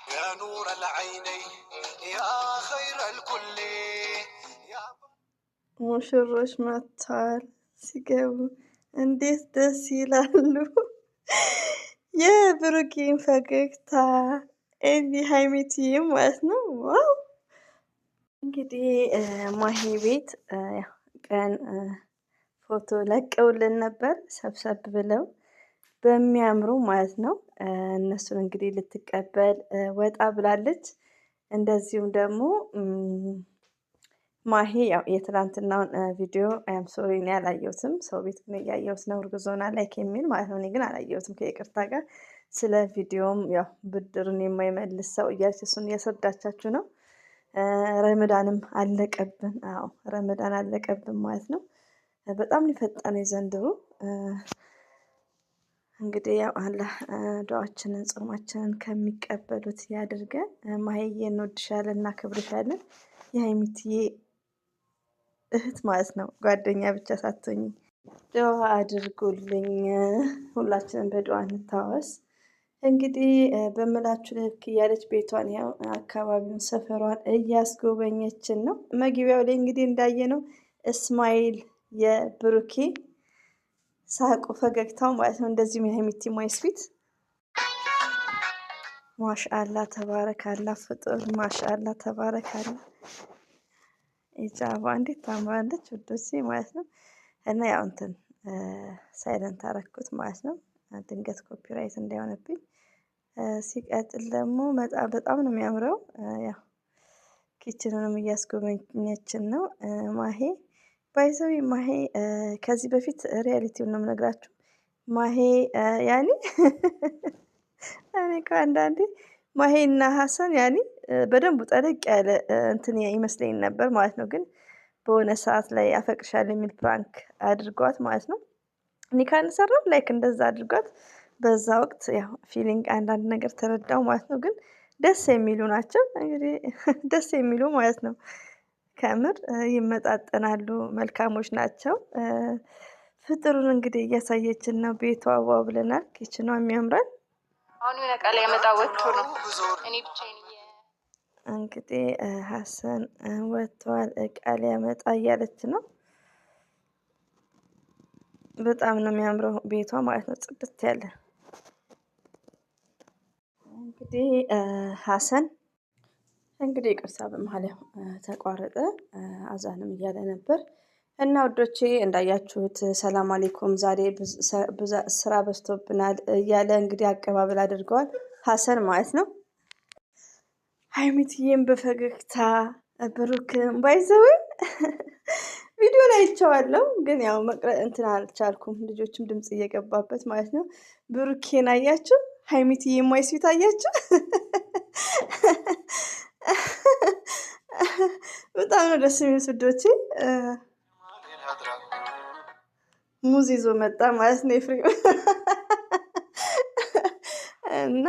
يا نور العينين يا خير الكل ሙሽሮች መጥተዋል። ሲገቡ እንዴት ደስ ይላሉ! የብሩኬን ፈገግታ እንዲህ ሃይሚትዬ ማለት ነው። ዋው! እንግዲህ ማሂ ቤት ቀን ፎቶ ለቀውልን ነበር ሰብሰብ ብለው በሚያምሩ ማለት ነው። እነሱን እንግዲህ ልትቀበል ወጣ ብላለች። እንደዚሁም ደግሞ ማሂ ያው የትላንትናውን ቪዲዮ አም ሶሪ እኔ አላየሁትም። ሰው ቤት ግን እያየሁት ነው። እርግዞና ላይክ የሚል ማለት ነው። እኔ ግን አላየሁትም ከይቅርታ ጋር። ስለ ቪዲዮም ያው ብድርን የማይመልስ ሰው እያለች እሱን እያስረዳቻችሁ ነው። ረመዳንም አለቀብን። አዎ ረመዳን አለቀብን ማለት ነው። በጣም ሊፈጠነው ዘንድሮ። እንግዲህ ያው አላህ ዱዓችንን ጾማችንን ከሚቀበሉት ያድርገን። ማሂዬ እንወድሻለን፣ እናከብርሻለን። የሃይሚትዬ እህት ማለት ነው። ጓደኛ ብቻ ሳትሆኝ ዱዓ አድርጉልኝ። ሁላችንም በዱዓ እንታወስ። እንግዲህ በምላችሁ ልክ እያለች ቤቷን ያው አካባቢውን ሰፈሯን እያስጎበኘችን ነው። መግቢያው ላይ እንግዲህ እንዳየነው እስማኤል የብሩኬ ሳቁ ፈገግታው ማለት ነው። እንደዚሁም የሃይሚቲ ማይስፊት ማሻአላ ተባረካላ ፍጡር ማሻአላ ተባረካላ። ኢጃባ እንዴት ታምራለች ውዶቼ ማለት ነው። እና ያው እንትን ሳይለንት አረኩት ማለት ነው፣ ድንገት ኮፒራይት እንዳይሆንብኝ። ሲቀጥል ደግሞ በጣም ነው የሚያምረው። ያው ኪችኑንም እያስጎበኘችን ነው ማሂ። ባይዘዊ ማሂ ከዚህ በፊት ሪያሊቲውን ነው የምነግራችሁ። ማሂ ያኔ እኔ ከአንዳንዴ ማሂ እና ሀሰን ያኔ በደንብ ጠለቅ ያለ እንትን ይመስለኝ ነበር ማለት ነው። ግን በሆነ ሰዓት ላይ አፈቅርሻለሁ የሚል ፕራንክ አድርጓት ማለት ነው። ኒካን ሰራው ላይክ እንደዛ አድርጓት። በዛ ወቅት ያው ፊሊንግ አንዳንድ ነገር ተረዳው ማለት ነው። ግን ደስ የሚሉ ናቸው እንግዲህ ደስ የሚሉ ማለት ነው። ከምር ይመጣጠናሉ፣ መልካሞች ናቸው። ፍጥሩን እንግዲህ እያሳየችን ነው። ቤቷ ዋው ብለናል። ኪችኗም ያምራል። አሁን የሆነ ቃል ያመጣው ወጥቶ ነው። እኔ ብቻዬን እንግዲህ ሀሰን ወጥቷል። ቃል ያመጣ እያለች ነው። በጣም ነው የሚያምረው ቤቷ ማለት ነው። ጽድት ያለ እንግዲህ ሀሰን እንግዲህ ቅርሳ በመሀል ተቋረጠ። አዛንም እያለ ነበር እና ውዶቼ እንዳያችሁት ሰላም አለይኩም ዛሬ ስራ በዝቶብናል እያለ እንግዲህ አቀባበል አድርገዋል ሀሰን ማለት ነው። ሃይሚትዬም በፈገግታ ብሩክም ባይዘው ቪዲዮ ላይ አይቼዋለሁ፣ ግን ያው መቅረጽ እንትን አልቻልኩም። ልጆችም ድምጽ እየገባበት ማለት ነው። ብሩኬን አያችሁ፣ ሃይሚትዬ ማይስዊት አያችሁ። በጣም ነው ደስ የሚሉት ውዶቼ። ሙዝ ይዞ መጣ ማለት ነው ኤፍሬም እና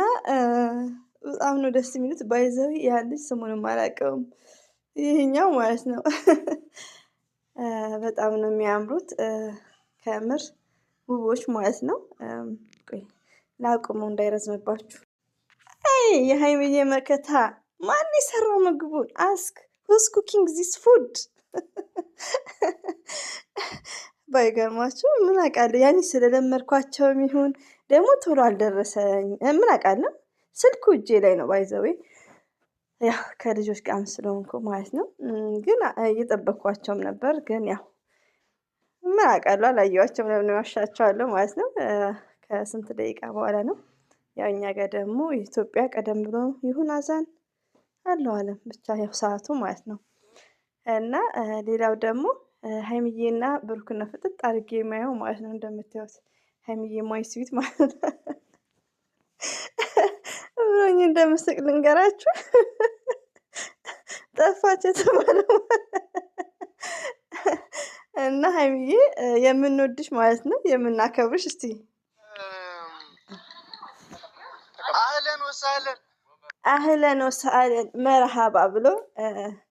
በጣም ነው ደስ የሚሉት። ባይዘው ያ ልጅ ስሙንም አላውቀውም፣ ይሄኛው ማለት ነው። በጣም ነው የሚያምሩት ከምር ውቦች ማለት ነው። ቆይ ላቁመው እንዳይረዝምባችሁ። አይ የሃይሚዬ መከታ ማን የሰራው ምግቡን? አስክ ሁስ ኩኪንግ ዚስ ፉድ? ባይገርማችሁ ምን አውቃለሁ፣ ያኔ ስለለመድኳቸው ይሁን ደግሞ ቶሎ አልደረሰኝ ምን አውቃለሁ። ስልኩ እጄ ላይ ነው ባይዘዌ፣ ያው ከልጆች ጋር ስለሆንኩ ማለት ነው። ግን እየጠበቅኳቸውም ነበር፣ ግን ያው ምን አውቃለሁ አላየኋቸውም። ለምን ዋሻቸዋለሁ ማለት ነው። ከስንት ደቂቃ በኋላ ነው። ያው እኛ ጋር ደግሞ የኢትዮጵያ ቀደም ብሎ ይሁን አዛን አለው አለም ብቻ ያው ሰዓቱ ማለት ነው። እና ሌላው ደግሞ ሃይሚዬና ብሩክና ፍጥጥ አድርጌ የማየው ማለት ነው። እንደምታዩት ሃይሚዬ ማይ ስዊት ማለት ነው። ብሎኝ እንደምስቅ ልንገራችሁ። ጠፋች የተባለው እና ሃይሚዬ የምንወድሽ ማለት ነው፣ የምናከብርሽ። እስቲ አህለን ወሰአለን መርሃባ ብሎ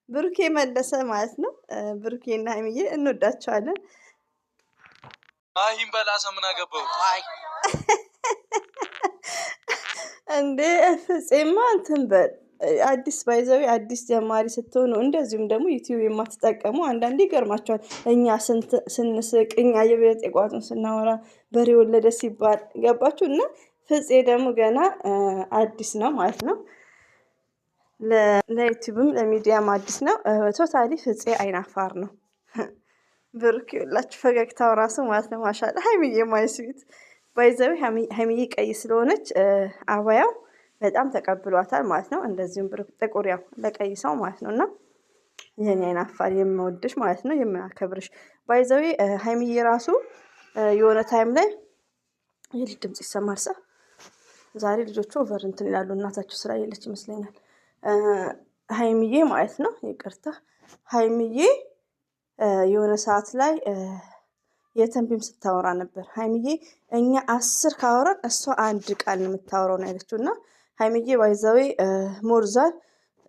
ብሩኬ መለሰ ማለት ነው። ብሩኬና ሃይሚዬ እንወዳቸዋለን። ማሂን በላሰ ምን አገባው? እንዴ ፍፄማ እንትን በል አዲስ ባይዘዊ አዲስ ጀማሪ ስትሆኑ እንደዚሁም ደግሞ ዩቲዩብ የማትጠቀሙ አንዳንዴ ይገርማቸዋል። እኛ ስንስቅ እኛ የቤት የቋጡን ስናወራ በሬ ወለደ ሲባል ገባችሁ። እና ፍፄ ደግሞ ገና አዲስ ነው ማለት ነው። ለዩቲዩብም ለሚዲያም አዲስ ነው። ቶታሊ ፍፄ አይናፋር ነው። ብሩክ ይኸውላችሁ ፈገግታው ራሱ ማለት ነው ማሻአላ። ሀይሚዬ ማይስዊት ባይዘዊ ሀይሚዬ ቀይ ስለሆነች አባያው በጣም ተቀብሏታል ማለት ነው። እንደዚሁም ብሩክ ጥቁር ያው ለቀይ ሰው ማለት ነው። እና የኔ አይናፋር የምወድሽ ማለት ነው የሚያከብርሽ ባይዘዊ ሀይሚዬ ራሱ የሆነ ታይም ላይ የልጅ ድምጽ ይሰማል። ዛሬ ልጆቹ ኦቨር እንትን ይላሉ። እናታቸው ስራ የለች ይመስለኛል። ሀይሚዬ ማለት ነው ይቅርታ ሀይሚዬ የሆነ ሰዓት ላይ የተንቢም ስታወራ ነበር። ሀይሚዬ እኛ 10 ካወራን እሷ 1 ቃል ነው የምታወራው ነው ያለችው። እና ሀይሚዬ ባይዛዌ ሞርዛን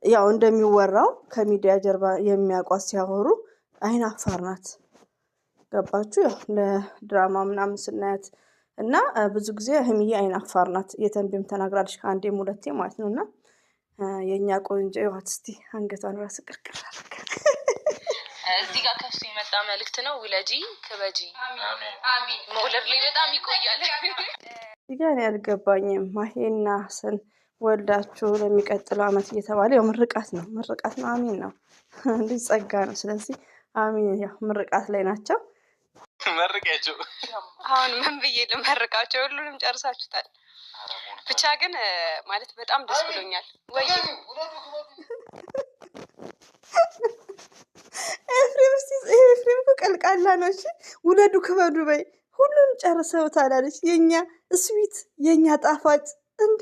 ያው እንደሚወራው ከሚዲያ ጀርባ የሚያውቋት ሲያወሩ አይናፋር ናት። ገባችሁ? ያው ለድራማ ምናምን ስናያት እና ብዙ ጊዜ ሀይሚዬ አይናፋር ናት። የተንቢም ተናግራለች ከአንዴም ሁለቴ ማለት ነው። እና የእኛ ቆንጆ ይዋት እስቲ አንገቷን ራስ ቅርቅር አድርጋ እዚህ ጋር ከሱ የመጣ መልእክት ነው። ውለጂ ክበጂ አሚን። መውለድ ላይ በጣም ይቆያል። እዚህ ጋር ያልገባኝም ማሄና ሀሰን ወልዳችሁ ለሚቀጥለው አመት እየተባለ ያው ምርቃት ነው አሚን ነው እንዴ ጸጋ ነው። ስለዚህ አሚን ያው ምርቃት ላይ ናቸው። መርቂያቸው አሁን ምን ብዬ ልመርቃቸው? ሁሉንም ጨርሳችሁታል። ብቻ ግን ማለት በጣም ደስ ብሎኛል። ወይ ኤፍሬም እኮ ቀልቃላ ነው። እሺ ውለዱ ክበዱ በይ ሁሉም ጨርሰውታል አለች። የኛ ስዊት የኛ ጣፋጭ እንዴ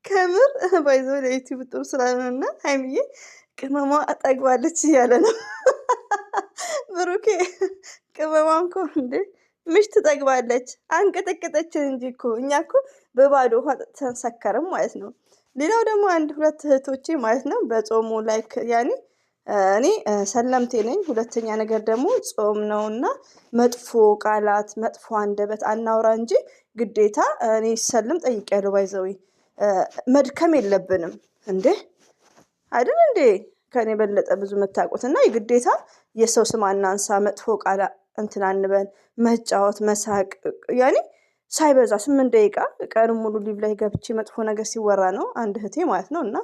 ከምር ባይዞ ለዩቲዩብ ጥሩ ስላለና ሀይሚዬ ቅመሟ አጠግባለች እያለ ነው ብሩኬ። ቅመሟ እኮ እንዴ ምሽ ትጠግባለች። አንቀጠቀጠችን እንጂ እኮ እኛ እኮ በባዶ ውሃ ተንሰከርም ማለት ነው። ሌላው ደግሞ 1-2 እህቶቼ ማለት ነው በጾሙ ላይክ ያኔ እኔ ሰለምቴ ነኝ። ሁለተኛ ነገር ደግሞ ጾም ነውና መጥፎ ቃላት መጥፎ አንደበት አናውራ እንጂ ግዴታ እኔ ሰልም ጠይቄያለሁ። ባይዘዊ መድከም የለብንም እንዴ አይደል እንዴ? ከኔ በለጠ ብዙ የምታውቁት እና የግዴታ የሰው ስም አናንሳ፣ መጥፎ ቃል እንትን አንበል፣ መጫወት መሳቅ ያኔ ሳይበዛ 8 ደቂቃ ቀኑን ሙሉ ሊቭ ላይ ገብቼ መጥፎ ነገር ሲወራ ነው አንድ እህቴ ማለት ነው። እና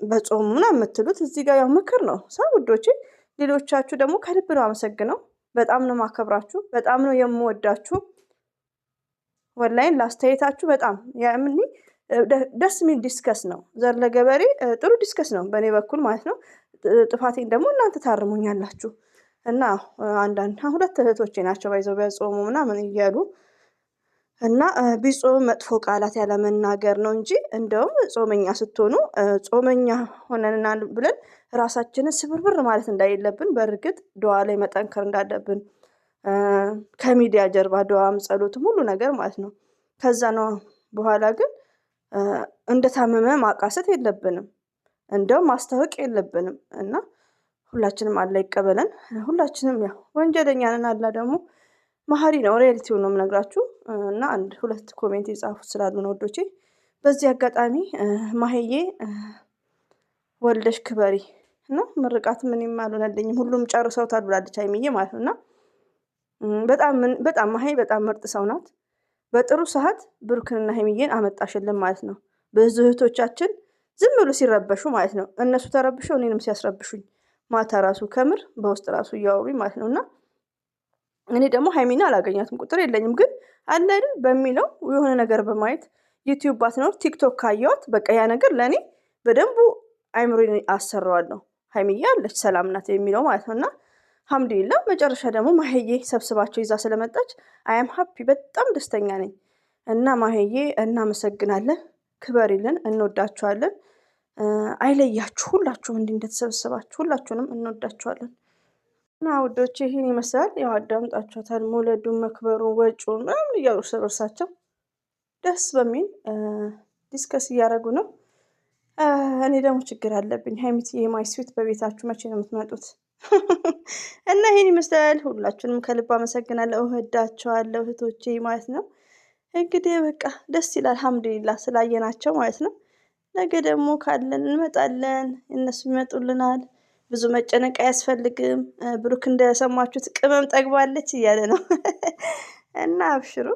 በጾም ምናምን የምትሉት እዚህ ጋር ያው ምክር ነው ውዶቼ። ሌሎቻችሁ ደግሞ ከልብ ነው አመሰግነው። በጣም ነው ማከብራችሁ፣ በጣም ነው የምወዳችሁ። ወላይን ላስተያየታችሁ በጣም ያምን ደስ የሚል ዲስከስ ነው። ዘር ለገበሬ ጥሩ ዲስከስ ነው በእኔ በኩል ማለት ነው። ጥፋቴን ደግሞ እናንተ ታርሙኛላችሁ። እና አንዳንድ 2 እህቶቼ ናቸው ባይዘው ቢያጾሙ ምናምን እያሉ እና ቢጾም መጥፎ ቃላት ያለመናገር ነው እንጂ እንደውም ጾመኛ ስትሆኑ ጾመኛ ሆነንና ብለን ራሳችንን ስብርብር ማለት እንዳይለብን በእርግጥ ዱዓ ላይ መጠንከር እንዳለብን ከሚዲያ ጀርባ ዱዓም ጸሎትም ሁሉ ነገር ማለት ነው። ከዛ ነው በኋላ ግን እንደታመመ ማቃሰት የለብንም፣ እንደውም ማስታወቅ የለብንም። እና ሁላችንም አላ ይቀበለን። ሁላችንም ያው ወንጀለኛ ነን። አላ ደግሞ መሀሪ ነው። ሪያሊቲውን ነው የምነግራችሁ። እና 1-2 ኮሜንት የጻፉት ስላሉ ነው ወዶቼ። በዚህ አጋጣሚ ማሄዬ ወልደሽ ክበሪ ነው ምርቃት ምንም አልሆነልኝም ሁሉም ጨርሰውታል ብላለች ሀይሚዬ ማለት ነው። እና በጣም ማሄ በጣም ምርጥ ሰው ናት። በጥሩ ሰዓት ብሩክንና ሀይሚዬን አመጣሽልን ማለት ነው። ብዙ እህቶቻችን ዝም ብሎ ሲረበሹ ማለት ነው እነሱ ተረብሸው እኔንም ሲያስረብሹኝ ማታ ራሱ ከምር በውስጥ ራሱ እያወሩኝ ማለት ነው። እና እኔ ደግሞ ሀይሚና አላገኛትም ቁጥር የለኝም፣ ግን አለ አይደል በሚለው የሆነ ነገር በማየት ዩቲዩብ ባትኖር ቲክቶክ ካየዋት በቃ ያ ነገር ለእኔ በደንቡ አይምሮን አሰራዋለሁ። ሀይሚዬ አለች ሰላም ናት የሚለው ማለት ነው። እና አልሐምዱሊላህ መጨረሻ ደግሞ ማሄዬ ሰብስባቸው ይዛ ስለመጣች አያም ሀፒ በጣም ደስተኛ ነኝ። እና ማሄዬ እናመሰግናለን፣ ክበሪልን፣ እንወዳችኋለን። አይለያችሁ ሁላችሁም እንዲህ እንደተሰበሰባችሁ ሁላችሁንም እንወዳችኋለን። እና ውዶች ይህን ይመስላል። ያው አዳምጣችኋታል። መውለዱን መክበሩን ወጪውን ምናምን እያሉ እርስ በርሳቸው ደስ በሚል ዲስከስ እያደረጉ ነው። እኔ ደግሞ ችግር አለብኝ። ሀይሚትዬ ማይ ስዊት በቤታችሁ መቼ ነው የምትመጡት? እና ይህን ይመስላል። ሁላችሁንም ከልብ አመሰግናለሁ። እወዳችኋለሁ እህቶቼ ማለት ነው። እንግዲህ በቃ ደስ ይላል። አልሐምዱሊላህ ስላየናቸው ማለት ነው። ነገ ደግሞ ካለን እንመጣለን፣ እነሱ ይመጡልናል። ብዙ መጨነቅ አያስፈልግም። ብሩክ እንደሰማችሁት ቅመም ጠግባለች እያለ ነው እና አብሽሩ።